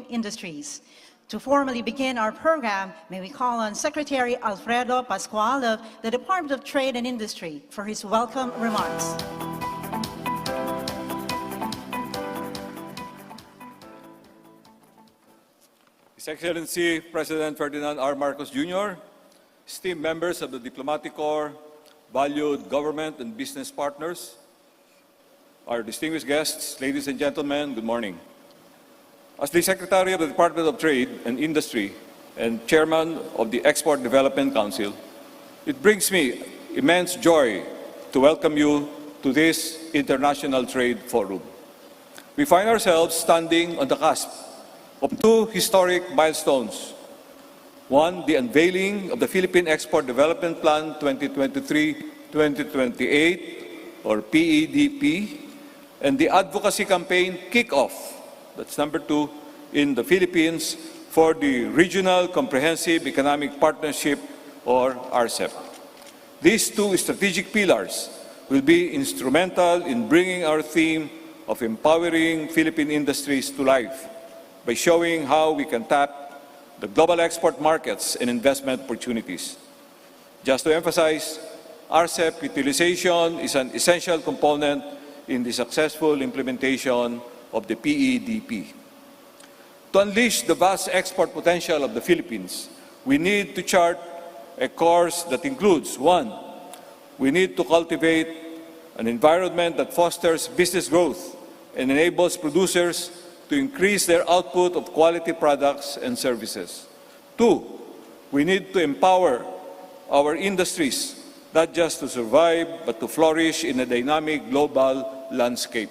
industries. To formally begin our program, may we call on Secretary Alfredo Pascual of the Department of Trade and Industry for his welcome remarks. His Excellency President Ferdinand R. Marcos Jr., esteemed members of the Diplomatic Corps, valued government and business partners, our distinguished guests, ladies and gentlemen, good morning. As the Secretary of the Department of Trade and Industry and Chairman of the Export Development Council, it brings me immense joy to welcome you to this International Trade Forum. We find ourselves standing on the cusp of two historic milestones. One, the unveiling of the Philippine Export Development Plan 2023-2028, or PEDP, and the advocacy campaign kickoff, that's number two, in the Philippines for the Regional Comprehensive Economic Partnership, or RCEP. These two strategic pillars will be instrumental in bringing our theme of empowering Philippine industries to life by showing how we can tap the global export markets and investment opportunities. Just to emphasize, RCEP utilization is an essential component in the successful implementation of the PEDP. To unleash the vast export potential of the Philippines, we need to chart a course that includes, one, we need to cultivate an environment that fosters business growth and enables producers to increase their output of quality products and services. Two, we need to empower our industries, not just to survive, but to flourish in a dynamic global landscape.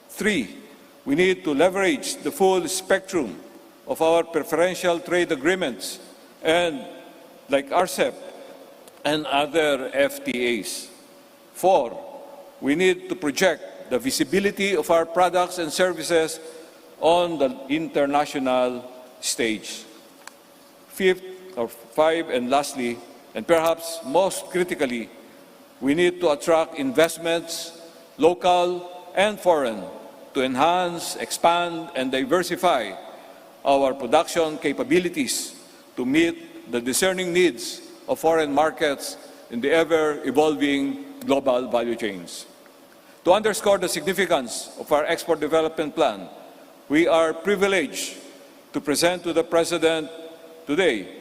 Three, we need to leverage the full spectrum of our preferential trade agreements and, like RCEP and other FTAs. Four, we need to project the visibility of our products and services on the international stage. Five, and lastly, and perhaps most critically, we need to attract investments, local and foreign, to enhance, expand, and diversify our production capabilities to meet the discerning needs of foreign markets in the ever-evolving global value chains. To underscore the significance of our Export Development Plan, we are privileged to present to the President today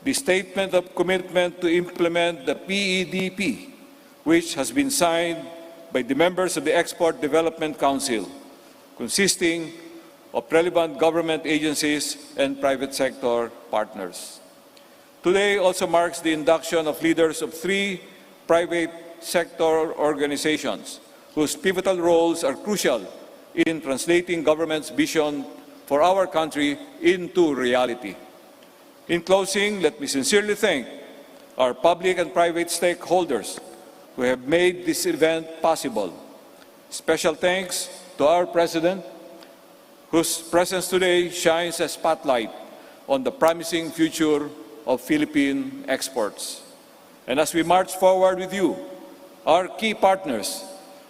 the Statement of Commitment to implement the PEDP, which has been signed by the members of the Export Development Council, consisting of relevant government agencies and private sector partners. Today also marks the induction of leaders of three private sector organizations whose pivotal roles are crucial in translating government's vision for our country into reality. In closing, let me sincerely thank our public and private stakeholders who have made this event possible. Special thanks to our President, whose presence today shines a spotlight on the promising future of Philippine exports. And as we march forward with you, our key partners,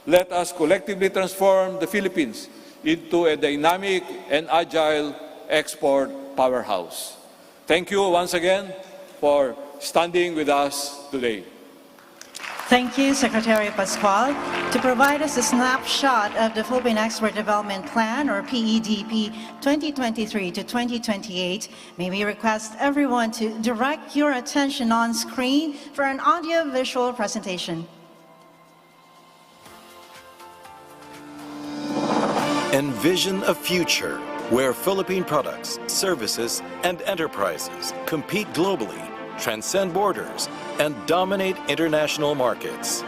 let us collectively transform the Philippines into a dynamic and agile export powerhouse. Thank you once again for standing with us today. Thank you, Secretary Pascual. To provide us a snapshot of the Philippine Export Development Plan, or PEDP 2023 to 2028, may we request everyone to direct your attention on screen for an audio-visual presentation. Envision a future where Philippine products, services, and enterprises compete globally, transcend borders, and dominate international markets.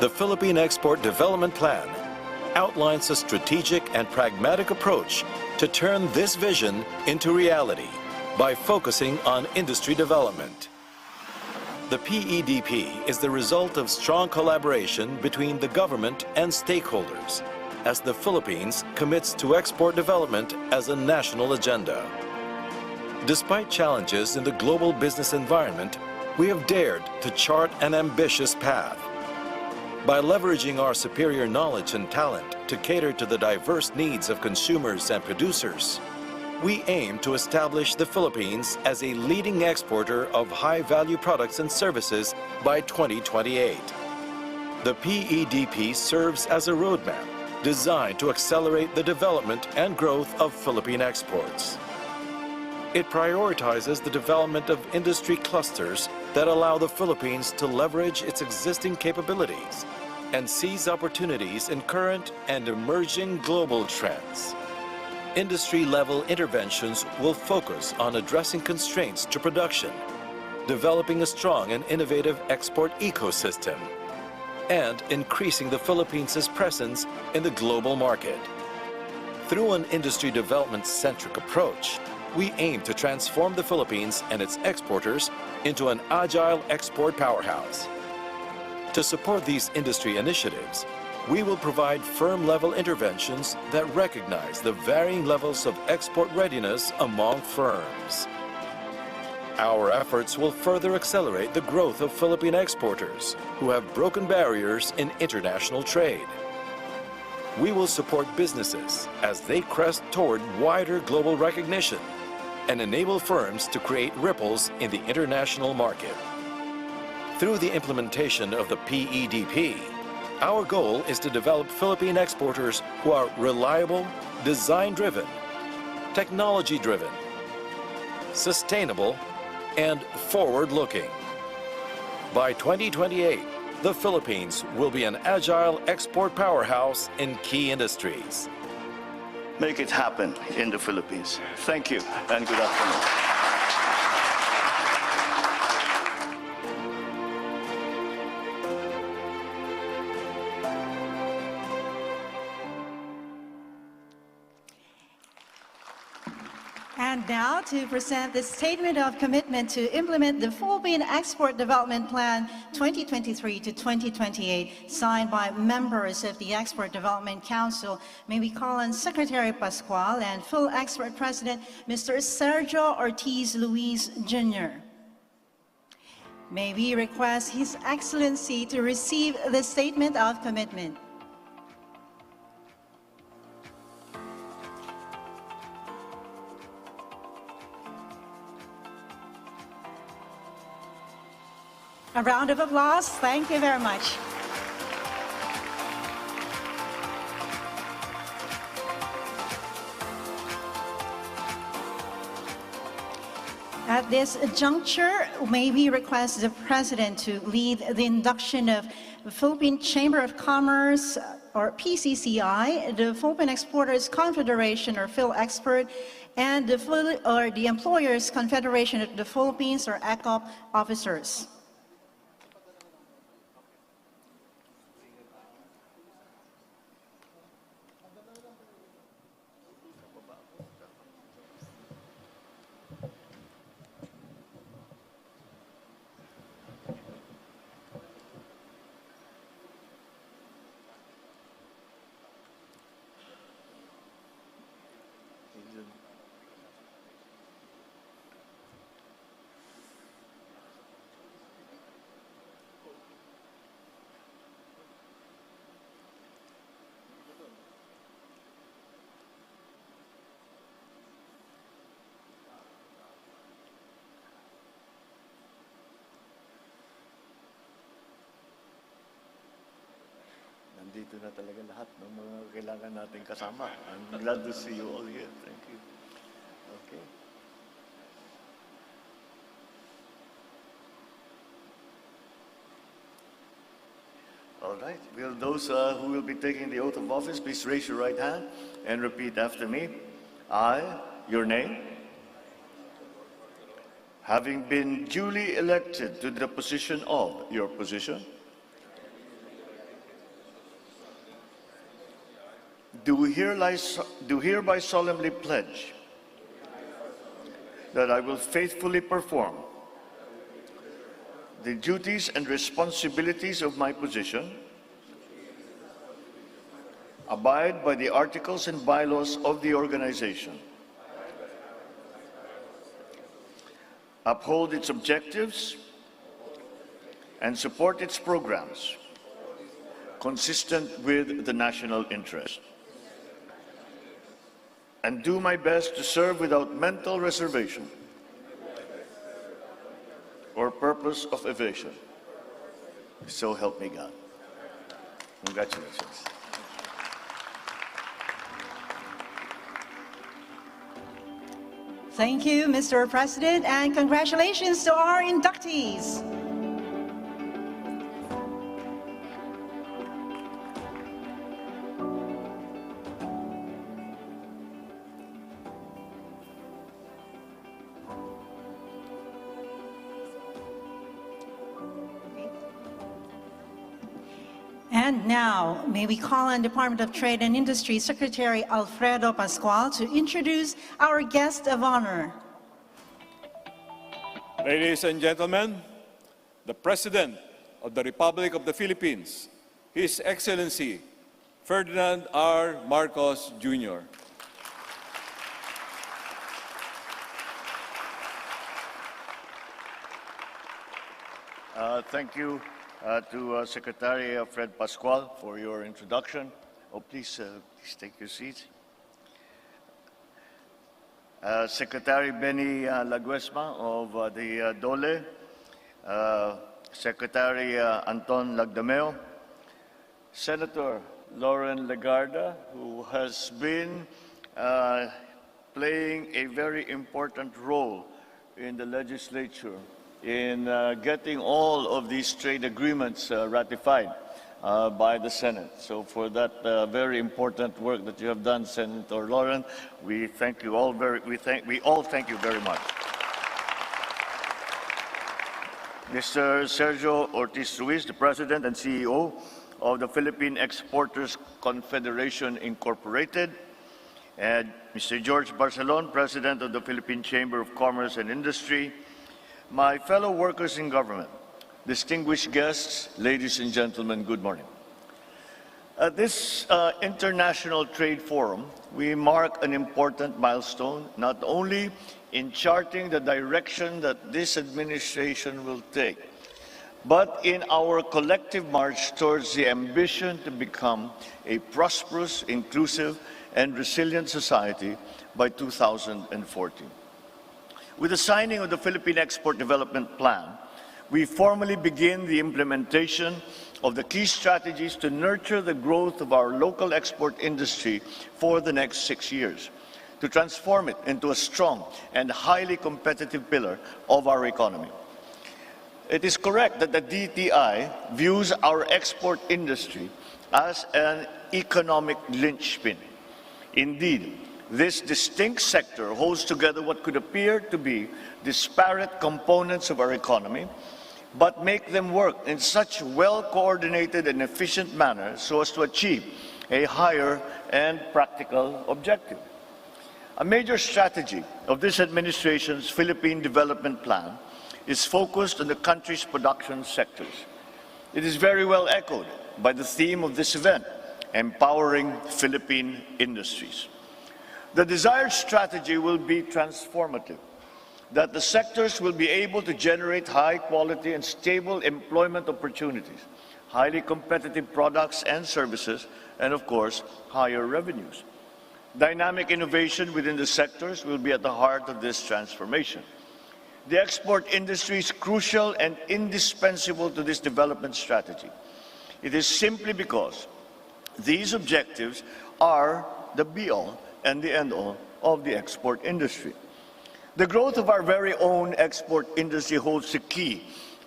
The Philippine Export Development Plan outlines a strategic and pragmatic approach to turn this vision into reality by focusing on industry development. The PEDP is the result of strong collaboration between the government and stakeholders, as the Philippines commits to export development as a national agenda. Despite challenges in the global business environment, we have dared to chart an ambitious path. By leveraging our superior knowledge and talent to cater to the diverse needs of consumers and producers, we aim to establish the Philippines as a leading exporter of high-value products and services by 2028. The PEDP serves as a roadmap designed to accelerate the development and growth of Philippine exports. It prioritizes the development of industry clusters that allow the Philippines to leverage its existing capabilities and seize opportunities in current and emerging global trends. Industry-level interventions will focus on addressing constraints to production, developing a strong and innovative export ecosystem, and increasing the Philippines' presence in the global market. Through an industry development-centric approach, we aim to transform the Philippines and its exporters into an agile export powerhouse. To support these industry initiatives, we will provide firm-level interventions that recognize the varying levels of export readiness among firms. Our efforts will further accelerate the growth of Philippine exporters who have broken barriers in international trade. We will support businesses as they crest toward wider global recognition and enable firms to create ripples in the international market. Through the implementation of the PEDP, our goal is to develop Philippine exporters who are reliable, design-driven, technology-driven, sustainable, and forward-looking. By 2028, the Philippines will be an agile export powerhouse in key industries. Make it happen in the Philippines. Thank you and good afternoon. And now to present the Statement of Commitment to implement the Philippine Export Development Plan 2023 to 2028, signed by members of the Export Development Council. May we call on Secretary Pascual and Phil Export President Mr. Sergio Ortiz Luis Jr. May we request His Excellency to receive the Statement of Commitment. A round of applause. Thank you very much. At this juncture, may we request the President to lead the induction of the Philippine Chamber of Commerce, or PCCI, the Philippine Exporters Confederation, or PhilExport, and the Employers Confederation of the Philippines, or ECOP officers. Nandito na talaga lahat ng mga kailangan nating kasama. I'm glad to see you all here. Thank you. Okay. All right. Will those who will be taking the oath of office, please raise your right hand and repeat after me. I, your name, having been duly elected to the position of your position, do hereby solemnly pledge that I will faithfully perform the duties and responsibilities of my position, abide by the articles and bylaws of the organization, uphold its objectives, and support its programs consistent with the national interest, and do my best to serve without mental reservation or purpose of evasion. So help me God. Congratulations. Thank you, Mr. President, and congratulations to our inductees. And now, may we call on Department of Trade and Industry Secretary Alfredo Pascual to introduce our guest of honor. Ladies and gentlemen, the President of the Republic of the Philippines, His Excellency Ferdinand R. Marcos Jr. Thank you to Secretary Fred Pascual for your introduction. Oh, please take your seats. Secretary Benny Laguesma of the DOLE, Secretary Anton Lagdameo, Senator Lauren Legarda, who has been playing a very important role in the legislature in getting all of these trade agreements ratified by the Senate. So for that very important work that you have done, Senator Lauren, we thank you all we all thank you very much. Mr. Sergio Ortiz Ruiz, the President and CEO of the Philippine Exporters Confederation Incorporated, and Mr. George Barcelon, President of the Philippine Chamber of Commerce and Industry, my fellow workers in government, distinguished guests, ladies and gentlemen, good morning. At this International Trade Forum, we mark an important milestone, not only in charting the direction that this administration will take, but in our collective march towards the ambition to become a prosperous, inclusive, and resilient society by 2014. With the signing of the Philippine Export Development Plan, we formally begin the implementation of the key strategies to nurture the growth of our local export industry for the next 6 years, to transform it into a strong and highly competitive pillar of our economy. It is correct that the DTI views our export industry as an economic linchpin. Indeed, this distinct sector holds together what could appear to be disparate components of our economy, but make them work in such well-coordinated and efficient manner so as to achieve a higher and practical objective. A major strategy of this administration's Philippine Development Plan is focused on the country's production sectors. It is very well echoed by the theme of this event, empowering Philippine industries. The desired strategy will be transformative, that the sectors will be able to generate high quality and stable employment opportunities, highly competitive products and services, and of course, higher revenues. Dynamic innovation within the sectors will be at the heart of this transformation. The export industry is crucial and indispensable to this development strategy. It is simply because these objectives are the be-all and the end-all of the export industry. The growth of our very own export industry holds the key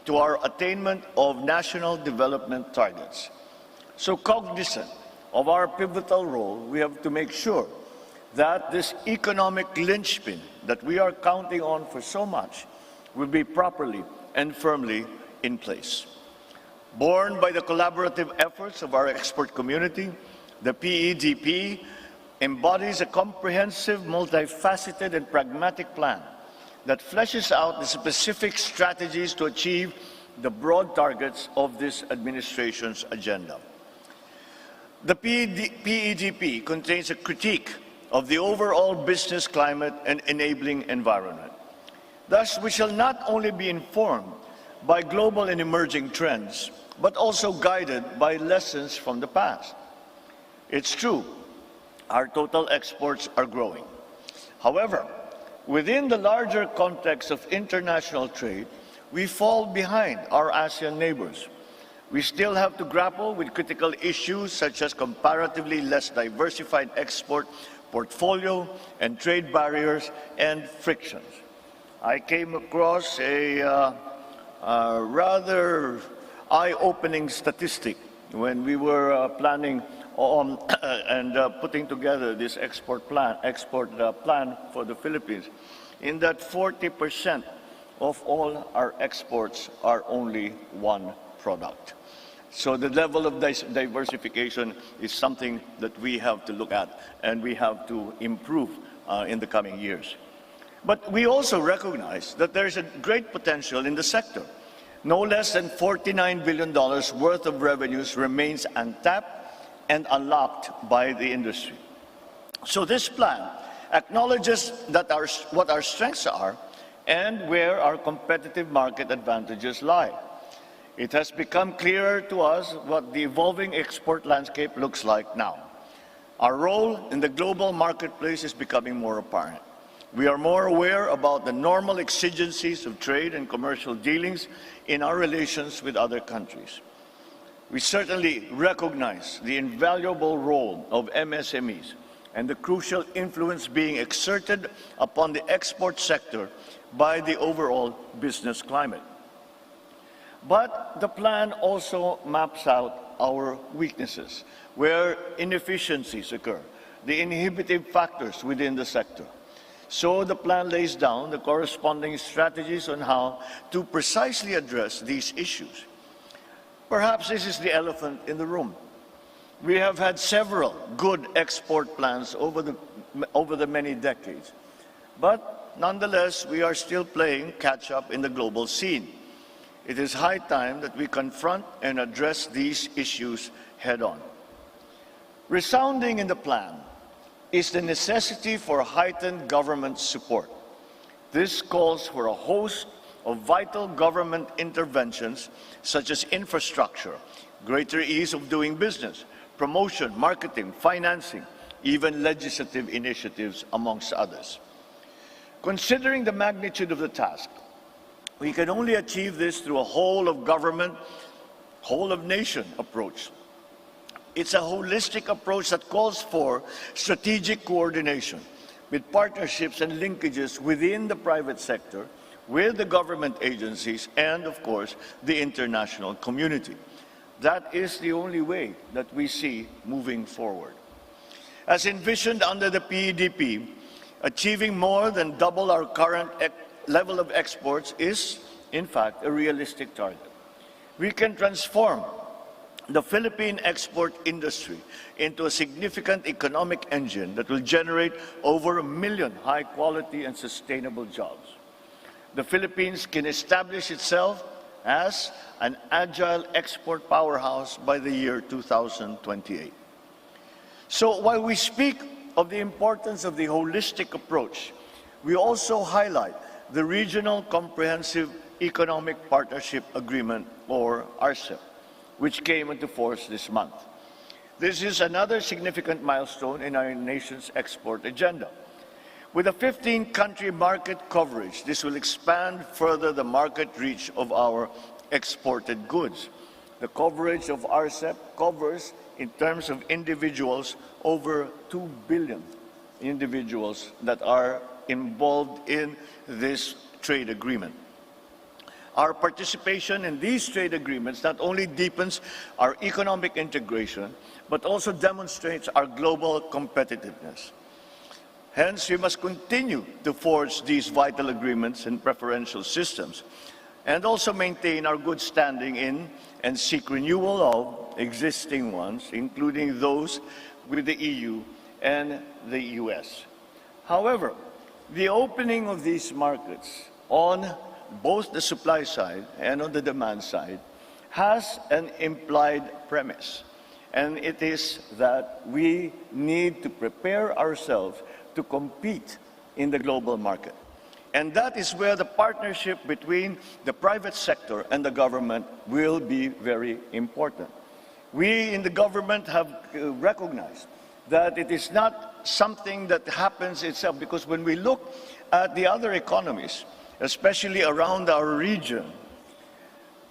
to our attainment of national development targets. So cognizant of our pivotal role, we have to make sure that this economic linchpin that we are counting on for so much will be properly and firmly in place. Born by the collaborative efforts of our export community, the PEDP embodies a comprehensive, multifaceted, and pragmatic plan that fleshes out the specific strategies to achieve the broad targets of this administration's agenda. The PEDP contains a critique of the overall business climate and enabling environment. Thus, we shall not only be informed by global and emerging trends, but also guided by lessons from the past. It's true, our total exports are growing. However, within the larger context of international trade, we fall behind our ASEAN neighbors. We still have to grapple with critical issues such as comparatively less diversified export portfolio and trade barriers and frictions. I came across a rather eye-opening statistic when we were planning on and putting together this export plan for the Philippines, in that 40% of all our exports are only one product. So the level of diversification is something that we have to look at and we have to improve in the coming years. But we also recognize that there is a great potential in the sector. No less than $49 billion worth of revenues remains untapped and unlocked by the industry. So this plan acknowledges that what our strengths are and where our competitive market advantages lie. It has become clearer to us what the evolving export landscape looks like now. Our role in the global marketplace is becoming more apparent. We are more aware about the normal exigencies of trade and commercial dealings in our relations with other countries. We certainly recognize the invaluable role of MSMEs and the crucial influence being exerted upon the export sector by the overall business climate. But the plan also maps out our weaknesses, where inefficiencies occur, the inhibitive factors within the sector. So the plan lays down the corresponding strategies on how to precisely address these issues. Perhaps this is the elephant in the room. We have had several good export plans over the many decades, but nonetheless, we are still playing catch-up in the global scene. It is high time that we confront and address these issues head-on. Resounding in the plan is the necessity for heightened government support. This calls for a host of vital government interventions such as infrastructure, greater ease of doing business, promotion, marketing, financing, even legislative initiatives, amongst others. Considering the magnitude of the task, we can only achieve this through a whole-of-government, whole-of-nation approach. It's a holistic approach that calls for strategic coordination with partnerships and linkages within the private sector, with the government agencies, and, of course, the international community. That is the only way that we see moving forward. As envisioned under the PEDP, achieving more than double our current level of exports is, in fact, a realistic target. We can transform the Philippine export industry into a significant economic engine that will generate over 1 million high-quality and sustainable jobs. The Philippines can establish itself as an agile export powerhouse by the year 2028. So while we speak of the importance of the holistic approach, we also highlight the Regional Comprehensive Economic Partnership Agreement, or RCEP, which came into force this month. This is another significant milestone in our nation's export agenda. With a 15-country market coverage, this will expand further the market reach of our exported goods. The coverage of RCEP covers, in terms of individuals, over 2 billion individuals that are involved in this trade agreement. Our participation in these trade agreements not only deepens our economic integration, but also demonstrates our global competitiveness. Hence, we must continue to forge these vital agreements and preferential systems, and also maintain our good standing in and seek renewal of existing ones, including those with the EU and the US. However, the opening of these markets on both the supply side and on the demand side has an implied premise, and it is that we need to prepare ourselves to compete in the global market. And that is where the partnership between the private sector and the government will be very important. We in the government have recognized that it is not something that happens itself, because when we look at the other economies, especially around our region,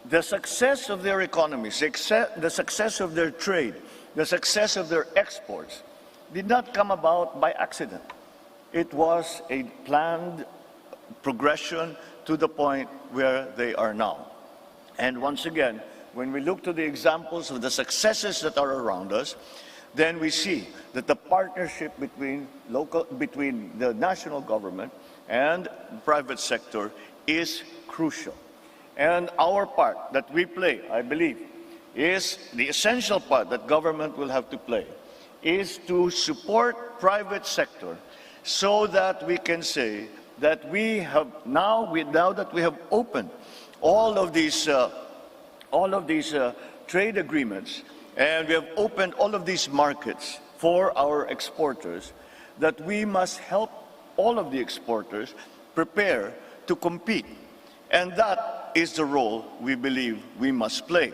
the success of their economies, the success of their trade, the success of their exports did not come about by accident. It was a planned progression to the point where they are now. And once again, when we look to the examples of the successes that are around us, then we see that the partnership between the national government and the private sector is crucial. And our part that we play, I believe, is the essential part that government will have to play, is to support private sector so that we can say that we have now that we have opened all of these trade agreements, and we have opened all of these markets for our exporters, that we must help all of the exporters prepare to compete. And that is the role we believe we must play.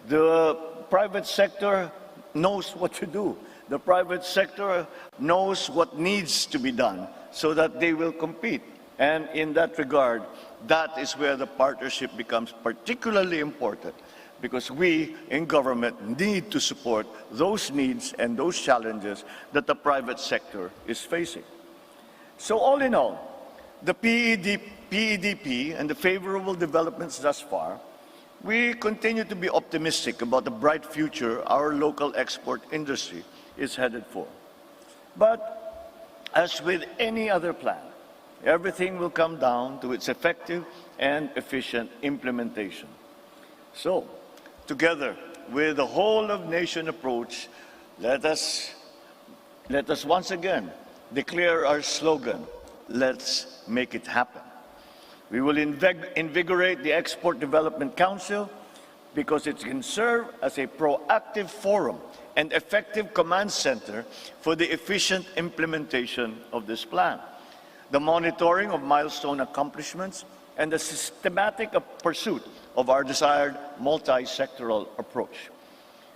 The private sector knows what to do. The private sector knows what needs to be done so that they will compete. And in that regard, that is where the partnership becomes particularly important, because we in government need to support those needs and those challenges that the private sector is facing. So all in all, the PEDP and the favorable developments thus far, we continue to be optimistic about the bright future our local export industry is headed for. But as with any other plan, everything will come down to its effective and efficient implementation. So, together with the whole of nation approach, let us once again declare our slogan, let's make it happen. We will invigorate the Export Development Council because it can serve as a proactive forum and effective command center for the efficient implementation of this plan, the monitoring of milestone accomplishments, and the systematic pursuit of our desired multi-sectoral approach.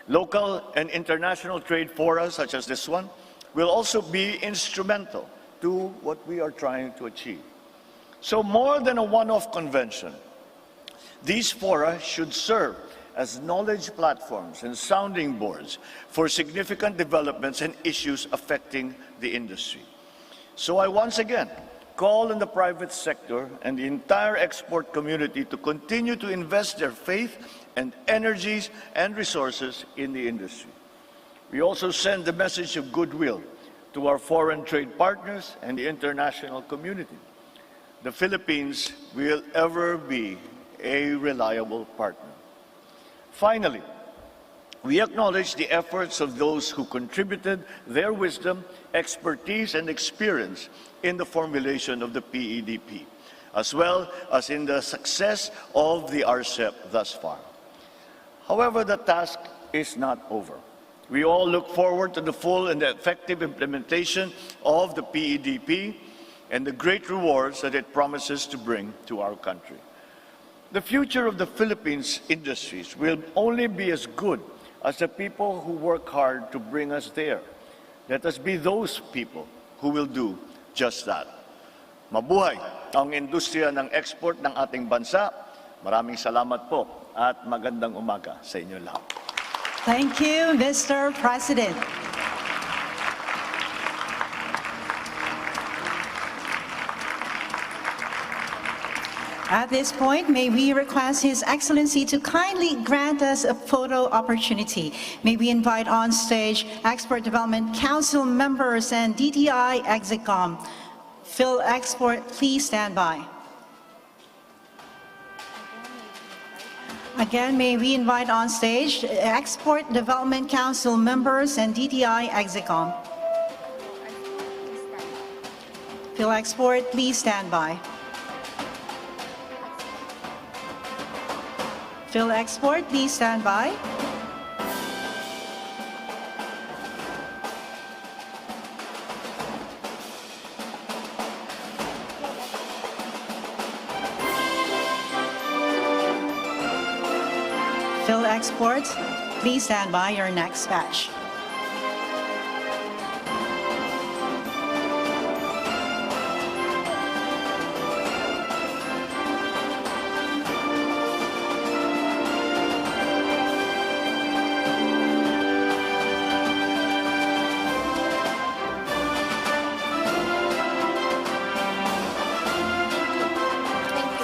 Local and international trade fora such as this one will also be instrumental to what we are trying to achieve. So more than a one-off convention, these fora should serve as knowledge platforms and sounding boards for significant developments and issues affecting the industry. So I once again call on the private sector and the entire export community to continue to invest their faith and energies and resources in the industry. We also send the message of goodwill to our foreign trade partners and the international community. The Philippines will ever be a reliable partner. Finally, we acknowledge the efforts of those who contributed their wisdom, expertise, and experience in the formulation of the PEDP, as well as in the success of the RCEP thus far. However, the task is not over. We all look forward to the full and effective implementation of the PEDP and the great rewards that it promises to bring to our country. The future of the Philippines industries will only be as good as the people who work hard to bring us there. Let us be those people who will do just that. Mabuhay ang industriya ng export ng ating bansa. Maraming salamat po at magandang umaga sa inyo lahat. Thank you, Mr. President. At this point, may we request His Excellency to kindly grant us a photo opportunity. May we invite on stage Export Development Council members and DTI Execom. Phil Export, please stand by. Again, may we invite on stage Export Development Council members and DTI Execom. Phil Export, please stand by. Phil Export, please stand by. Phil Export, please stand by your next batch.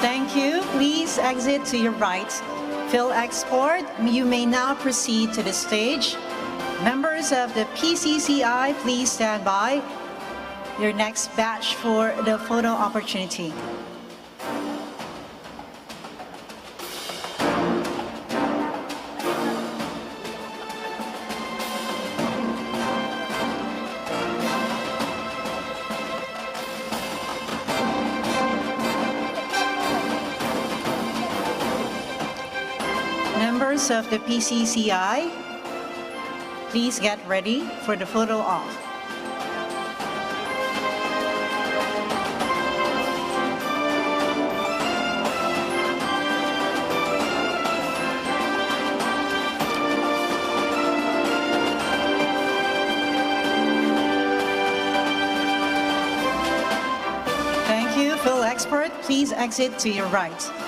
Thank you. Please exit to your right. Phil Export, you may now proceed to the stage. Members of the PCCI, please stand by. Your next batch for the photo opportunity. Members of the PCCI, please get ready for the photo op. Thank you, Phil Expert. Please exit to your right.